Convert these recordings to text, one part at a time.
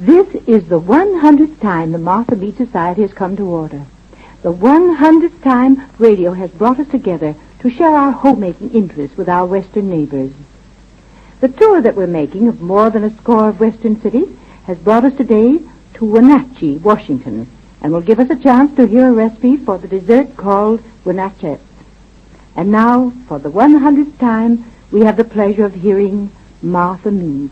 This is the 100th time the Martha Meade Society has come to order. The 100th time radio has brought us together to share our homemaking interests with our Western neighbors. The tour that we're making of more than a score of Western cities has brought us today to Wenatchee, Washington, and will give us a chance to hear a recipe for the dessert called Maschet. And now, for the 100th time, we have the pleasure of hearing Martha Meade.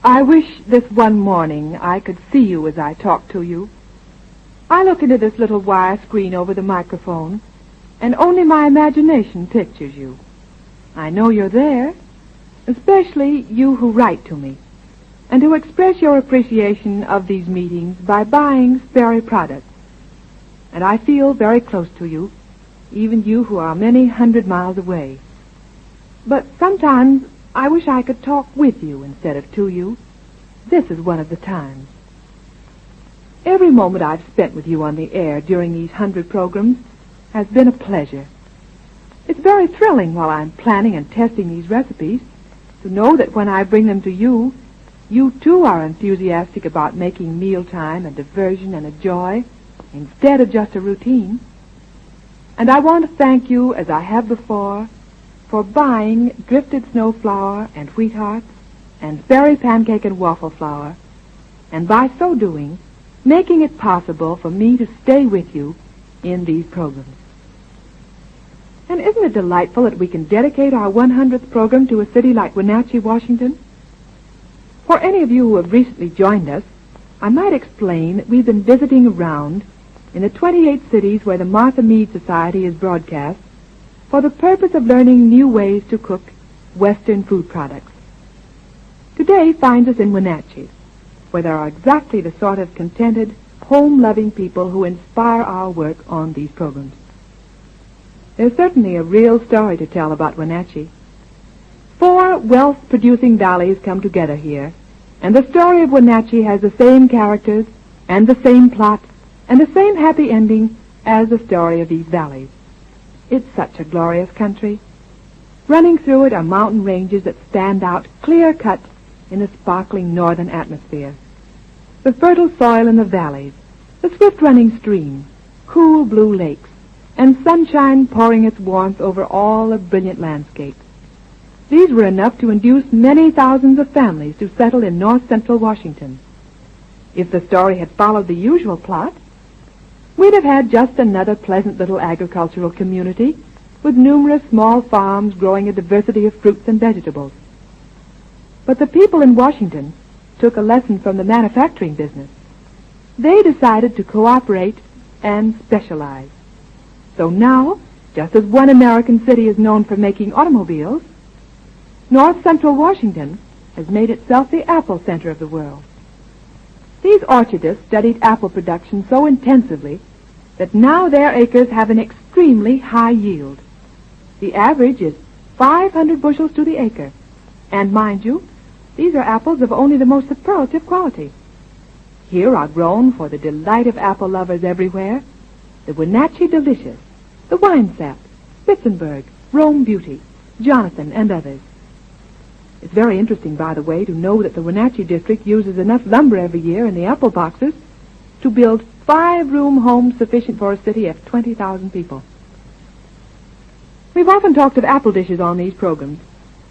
I wish this one morning I could see you as I talk to you. I look into this little wire screen over the microphone, and only my imagination pictures you. I know you're there, especially you who write to me, and who express your appreciation of these meetings by buying Sperry products. And I feel very close to you, even you who are many hundred miles away. But sometimes I wish I could talk with you instead of to you. This is one of the times. Every moment I've spent with you on the air during these 100 programs has been a pleasure. It's very thrilling while I'm planning and testing these recipes to know that when I bring them to you, you too are enthusiastic about making mealtime a diversion and a joy instead of just a routine. And I want to thank you, as I have before, for buying drifted snow flour and wheat hearts and Sperry pancake and waffle flour, and by so doing, making it possible for me to stay with you in these programs. And isn't it delightful that we can dedicate our 100th program to a city like Wenatchee, Washington? For any of you who have recently joined us, I might explain that we've been visiting around in the 28 cities where the Martha Meade Society is broadcast for the purpose of learning new ways to cook Western food products. Today finds us in Wenatchee, where there are exactly the sort of contented, home-loving people who inspire our work on these programs. There's certainly a real story to tell about Wenatchee. 4 wealth-producing valleys come together here, and the story of Wenatchee has the same characters and the same plot and the same happy ending as the story of these valleys. It's such a glorious country. Running through it are mountain ranges that stand out clear-cut in the sparkling northern atmosphere. The fertile soil in the valleys, the swift-running stream, cool blue lakes, and sunshine pouring its warmth over all the brilliant landscape. These were enough to induce many thousands of families to settle in north-central Washington. If the story had followed the usual plot, we'd have had just another pleasant little agricultural community with numerous small farms growing a diversity of fruits and vegetables. But the people in Washington took a lesson from the manufacturing business. They decided to cooperate and specialize. So now, just as one American city is known for making automobiles, north-central Washington has made itself the apple center of the world. These orchardists studied apple production so intensively that now their acres have an extremely high yield. The average is 500 bushels to the acre, and mind you, these are apples of only the most superlative quality. Here are grown, for the delight of apple lovers everywhere, the Wenatchee Delicious, the Winesap, Spitzenberg, Rome Beauty, Jonathan, and others. It's very interesting, by the way, to know that the Wenatchee district uses enough lumber every year in the apple boxes to build 5-room homes sufficient for a city of 20,000 people. We've often talked of apple dishes on these programs,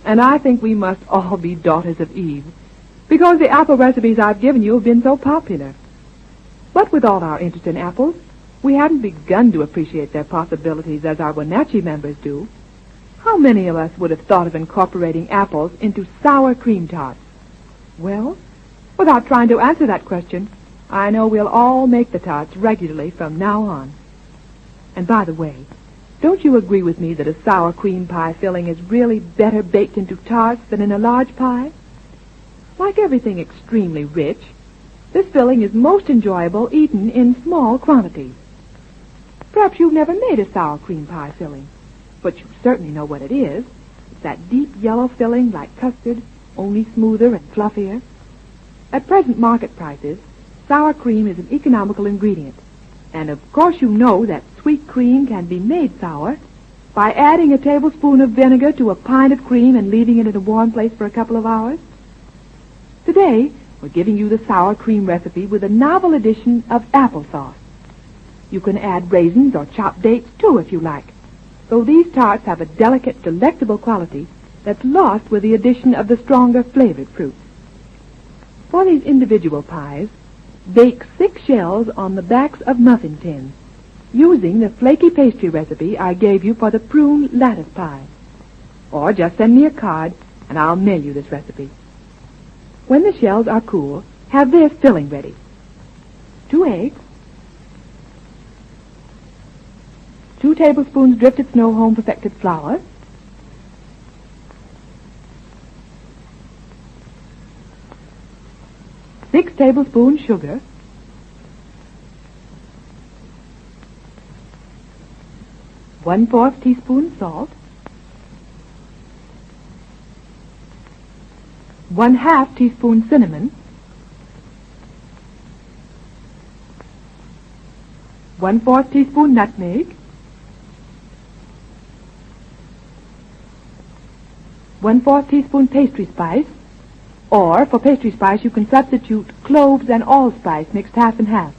and I think we must all be daughters of Eve, because the apple recipes I've given you have been so popular. But with all our interest in apples, we haven't begun to appreciate their possibilities as our Wenatchee members do. How many of us would have thought of incorporating apples into sour cream tarts? Well, without trying to answer that question, I know we'll all make the tarts regularly from now on. And by the way, don't you agree with me that a sour cream pie filling is really better baked into tarts than in a large pie? Like everything extremely rich, this filling is most enjoyable eaten in small quantities. Perhaps you've never made a sour cream pie filling, but you certainly know what it is. It's that deep yellow filling like custard, only smoother and fluffier. At present market prices, sour cream is an economical ingredient, and of course you know that sweet cream can be made sour by adding a tablespoon of vinegar to a pint of cream and leaving it in a warm place for a couple of hours. Today, we're giving you the sour cream recipe with a novel addition of applesauce. You can add raisins or chopped dates, too, if you like, though these tarts have a delicate, delectable quality that's lost with the addition of the stronger flavored fruits. For these individual pies, bake 6 shells on the backs of muffin tins, using the flaky pastry recipe I gave you for the prune lattice pie. Or just send me a card, and I'll mail you this recipe. When the shells are cool, have this filling ready. 2 eggs, 2 tablespoons drifted snow home perfected flour, 6 tablespoons sugar, 1/4 teaspoon salt, 1/2 teaspoon cinnamon, 1/4 teaspoon nutmeg, 1/4 teaspoon pastry spice, or for pastry spice you can substitute cloves and allspice mixed half and half.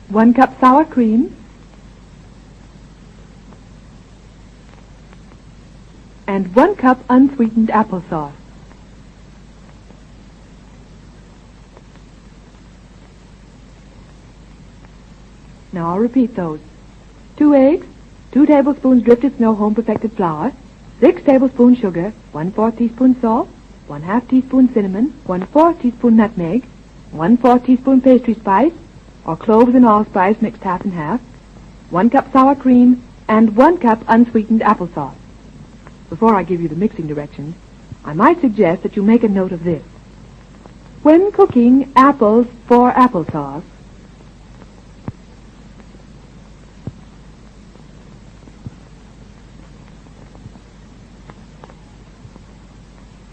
One cup sour cream, and 1 cup unsweetened applesauce. Now I'll repeat those. 2 eggs, 2 tablespoons drifted snow home perfected flour, 6 tablespoons sugar, 1/4 teaspoon salt, 1/2 teaspoon cinnamon, 1/4 teaspoon nutmeg, 1/4 teaspoon pastry spice, or cloves and allspice mixed half and half, 1 cup sour cream, and 1 cup unsweetened applesauce. Before I give you the mixing directions, I might suggest that you make a note of this. When cooking apples for applesauce,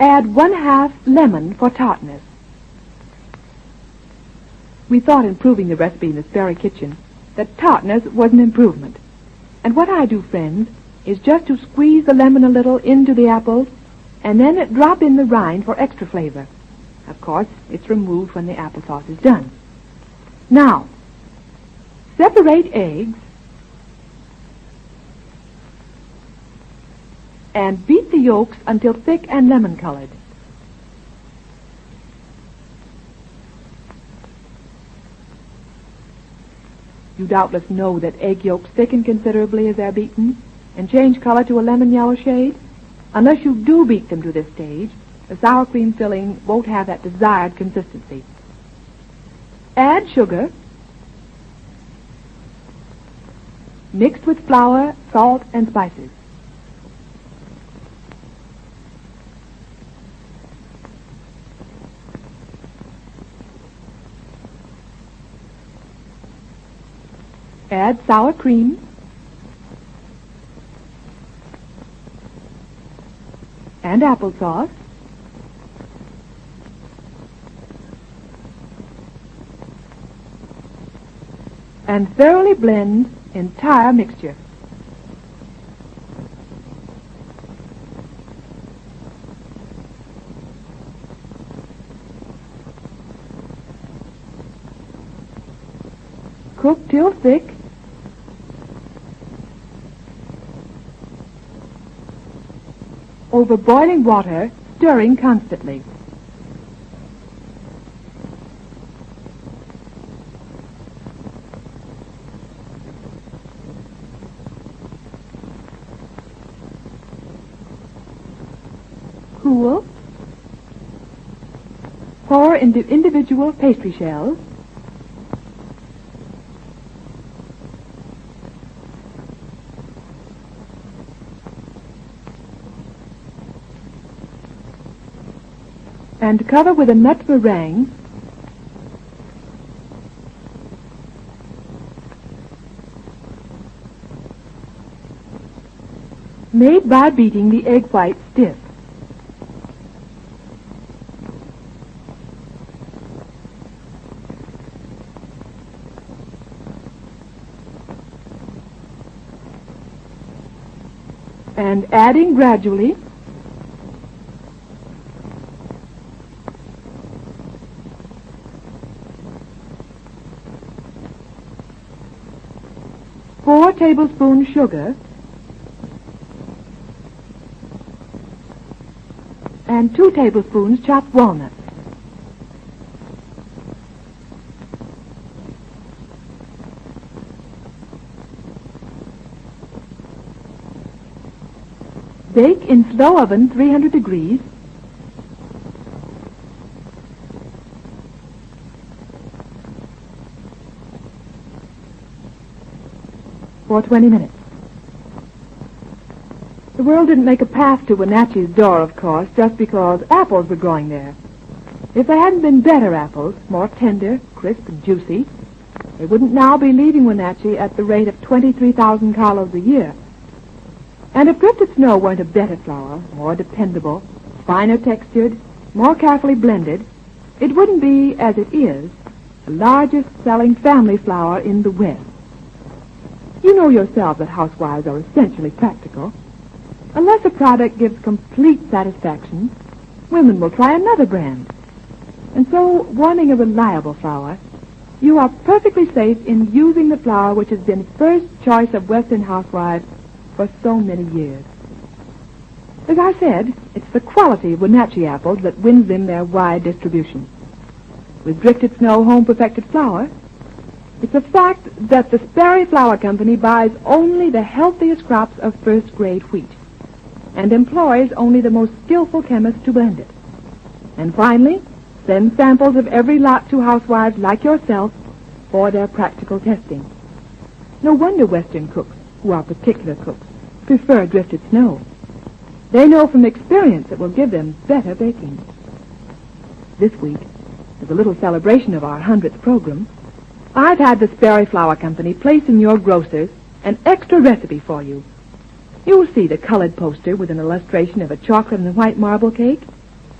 add 1/2 lemon for tartness. We thought in proving the recipe in this very kitchen that tartness was an improvement. And what I do, friends, is just to squeeze the lemon a little into the apples and then drop in the rind for extra flavor. Of course, it's removed when the applesauce is done. Now, separate eggs and beat the yolks until thick and lemon-colored. You doubtless know that egg yolks thicken considerably as they're beaten and change color to a lemon yellow shade. Unless you do beat them to this stage, the sour cream filling won't have that desired consistency. Add sugar, mixed with flour, salt, and spices. Add sour cream, and applesauce, and thoroughly blend entire mixture. Cook till thick. Over boiling water, stirring constantly. Cool. Pour into individual pastry shells. And cover with a nut meringue. Made by beating the egg white stiff. and adding gradually. Four tablespoons sugar and 2 tablespoons chopped walnuts. Bake in slow oven 300 degrees for 20 minutes. The world didn't make a path to Wenatchee's door, of course, just because apples were growing there. If they hadn't been better apples, more tender, crisp, and juicy, they wouldn't now be leaving Wenatchee at the rate of 23,000 carloads a year. And if drifted snow weren't a better flour, more dependable, finer textured, more carefully blended, it wouldn't be, as it is, the largest selling family flour in the West. You know yourself that housewives are essentially practical. Unless a product gives complete satisfaction, women will try another brand. And so, wanting a reliable flour, you are perfectly safe in using the flour which has been first choice of Western housewives for so many years. As I said, it's the quality of Wenatchee apples that wins them their wide distribution. With drifted snow home-perfected flour, it's a fact that the Sperry Flour Company buys only the healthiest crops of first-grade wheat and employs only the most skillful chemists to blend it. And finally, sends samples of every lot to housewives like yourself for their practical testing. No wonder Western cooks, who are particular cooks, prefer drifted snow. They know from experience it will give them better baking. This week, as a little celebration of our 100th program, I've had the Sperry Flour Company place in your grocers an extra recipe for you. You'll see the colored poster with an illustration of a chocolate and white marble cake,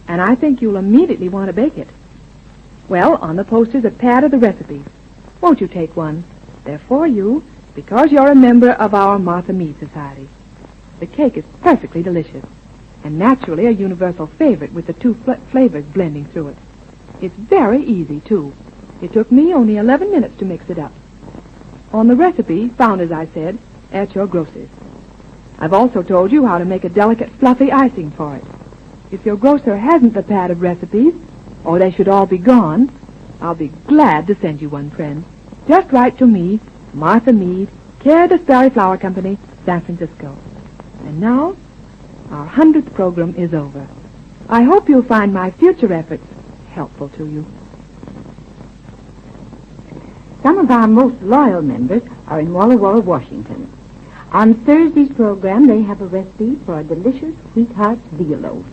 and I think you'll immediately want to bake it. Well, on the poster's a pad of the recipes. Won't you take one? They're for you, because you're a member of our Martha Meade Society. The cake is perfectly delicious, and naturally a universal favorite with the two flavors blending through it. It's very easy, too. It took me only 11 minutes to mix it up. On the recipe, found, as I said, at your grocer's. I've also told you how to make a delicate, fluffy icing for it. If your grocer hasn't the pad of recipes, or they should all be gone, I'll be glad to send you one, friend. Just write to me, Martha Meade, care of the Sperry Flour Company, San Francisco. And now, our 100th program is over. I hope you'll find my future efforts helpful to you. Some of our most loyal members are in Walla Walla, Washington. On Thursday's program, they have a recipe for a delicious sweetheart veal loaf.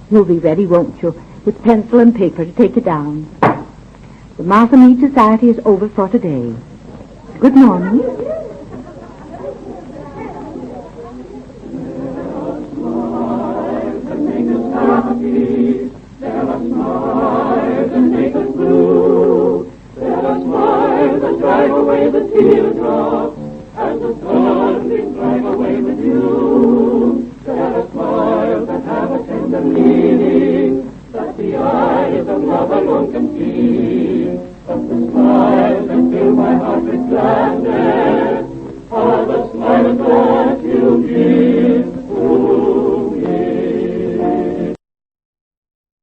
You'll be ready, won't you, with pencil and paper to take it down. The Martha Meade Society is over for today. Good morning. Let us smile and make us blue. Let us smile and drive away the teardrops as the